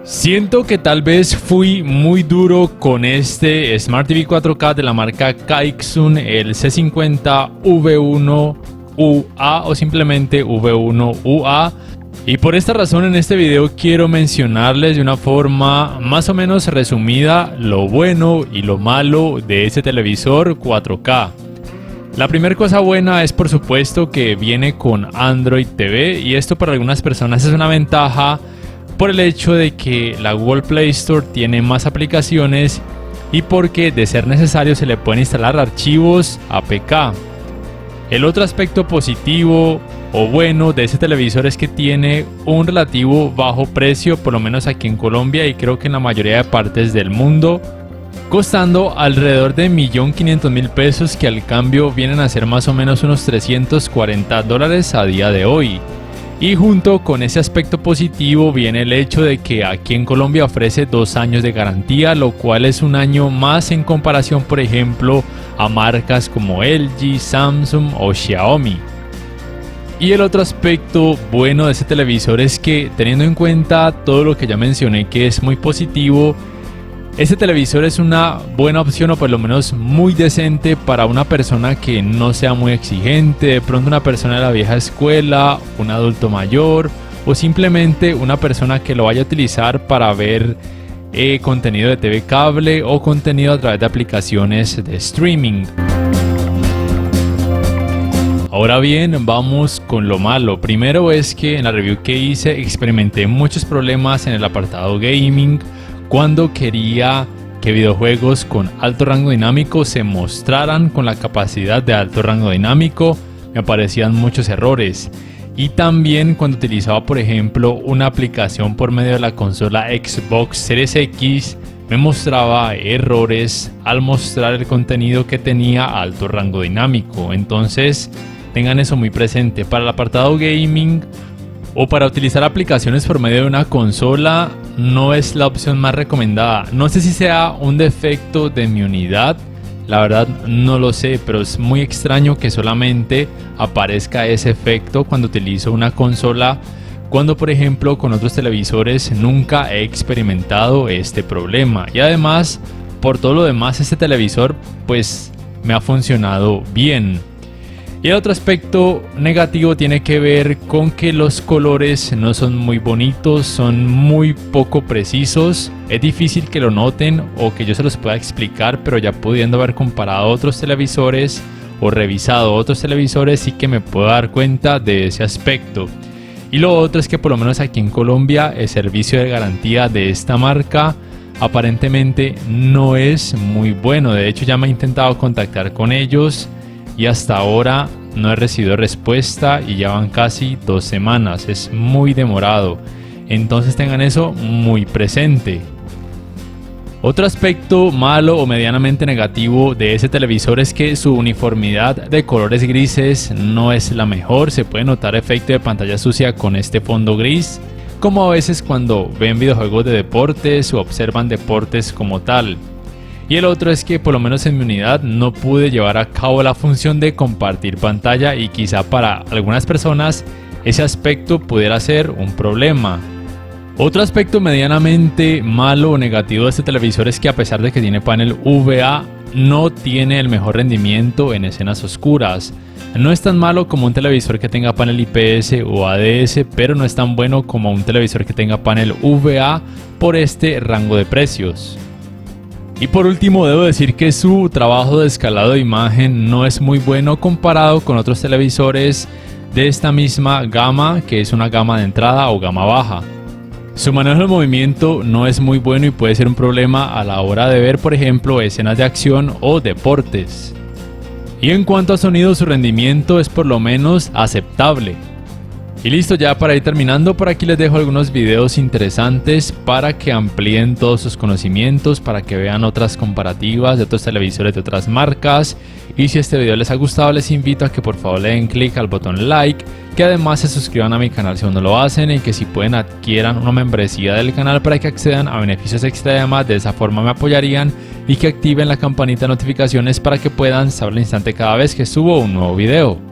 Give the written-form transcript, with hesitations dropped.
Siento que tal vez fui muy duro con este Smart TV 4K de la marca Caixun, el C50 V1UA o simplemente V1UA. Y por esta razón en este video quiero mencionarles de una forma más o menos resumida lo bueno y lo malo de este televisor 4K. La primera cosa buena es por supuesto que viene con Android TV y esto para algunas personas es una ventaja por el hecho de que la Google Play Store tiene más aplicaciones y porque de ser necesario se le pueden instalar archivos APK. El otro aspecto positivo o bueno de este televisor es que tiene un relativo bajo precio, por lo menos aquí en Colombia y creo que en la mayoría de partes del mundo, costando alrededor de $1.500.000 pesos, que al cambio vienen a ser más o menos unos $340 a día de hoy. Y junto con ese aspecto positivo viene el hecho de que aquí en Colombia ofrece 2 años de garantía, lo cual es un año más en comparación, por ejemplo, a marcas como LG, Samsung o Xiaomi. Y el otro aspecto bueno de este televisor es que, teniendo en cuenta todo lo que ya mencioné que es muy positivo, este televisor es una buena opción o por lo menos muy decente para una persona que no sea muy exigente, de pronto una persona de la vieja escuela, un adulto mayor o simplemente una persona que lo vaya a utilizar para ver contenido de TV cable o contenido a través de aplicaciones de streaming. Ahora bien, vamos con lo malo. Primero es que en la review que hice experimenté muchos problemas en el apartado gaming cuando quería que videojuegos con alto rango dinámico se mostraran con la capacidad de alto rango dinámico, me aparecían muchos errores. Y también cuando utilizaba, por ejemplo, una aplicación por medio de la consola Xbox Series X, me mostraba errores al mostrar el contenido que tenía alto rango dinámico. Entonces, tengan eso muy presente. Para el apartado gaming o para utilizar aplicaciones por medio de una consola, no es la opción más recomendada. No sé si sea un defecto de mi unidad, la verdad no lo sé, pero es muy extraño que solamente aparezca ese efecto cuando utilizo una consola, cuando por ejemplo con otros televisores nunca he experimentado este problema. Y además, por todo lo demás, este televisor pues me ha funcionado bien. Y el otro aspecto negativo tiene que ver con que los colores no son muy bonitos, son muy poco precisos. Es difícil que lo noten o que yo se los pueda explicar, pero ya pudiendo haber comparado otros televisores o revisado otros televisores, sí que me puedo dar cuenta de ese aspecto. Y lo otro es que por lo menos aquí en Colombia el servicio de garantía de esta marca aparentemente no es muy bueno. De hecho ya me he intentado contactar con ellos y hasta ahora no he recibido respuesta y ya van casi 2 semanas, es muy demorado, entonces tengan eso muy presente. Otro aspecto malo o medianamente negativo de ese televisor es que su uniformidad de colores grises no es la mejor, se puede notar efecto de pantalla sucia con este fondo gris, como a veces cuando ven videojuegos de deportes o observan deportes como tal. Y el otro es que por lo menos en mi unidad no pude llevar a cabo la función de compartir pantalla y quizá para algunas personas ese aspecto pudiera ser un problema. Otro aspecto medianamente malo o negativo de este televisor es que a pesar de que tiene panel VA, no tiene el mejor rendimiento en escenas oscuras. No es tan malo como un televisor que tenga panel IPS o ADS, pero no es tan bueno como un televisor que tenga panel VA por este rango de precios. Y por último debo decir que su trabajo de escalado de imagen no es muy bueno comparado con otros televisores de esta misma gama, que es una gama de entrada o gama baja. Su manejo de movimiento no es muy bueno y puede ser un problema a la hora de ver, por ejemplo, escenas de acción o deportes. Y en cuanto a sonido, su rendimiento es por lo menos aceptable. Y listo, ya para ir terminando, por aquí les dejo algunos videos interesantes para que amplíen todos sus conocimientos, para que vean otras comparativas de otros televisores de otras marcas. Y si este video les ha gustado, les invito a que por favor le den clic al botón like, que además se suscriban a mi canal si aún no lo hacen y que si pueden adquieran una membresía del canal para que accedan a beneficios extra. Además, de esa forma me apoyarían, y que activen la campanita de notificaciones para que puedan saber al instante cada vez que subo un nuevo video.